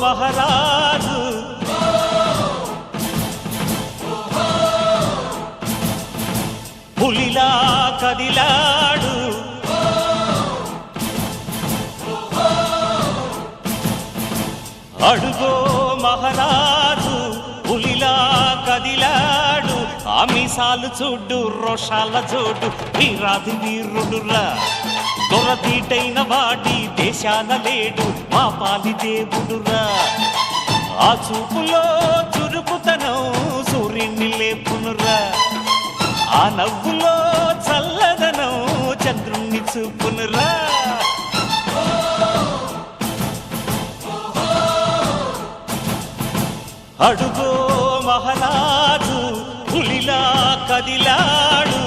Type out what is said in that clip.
మహారాజు పులిలా కదిలాడు అడుగో మహారాజు పులిలా కదిలాడు ఆమిసాలు చూడు రోషాల జోడు వీరాది వీరుడురా దొరతీటైన వాడి దేశాన లేడు మా పాలి దేవుడురా ఆ చూపులో చురుకుతనం సూర్యుని లేపునురా ఆ నవ్వులో చల్లదనం చంద్రుణ్ణి చూపునురా అడుగో మహారాజు పులిలా కదిలాడు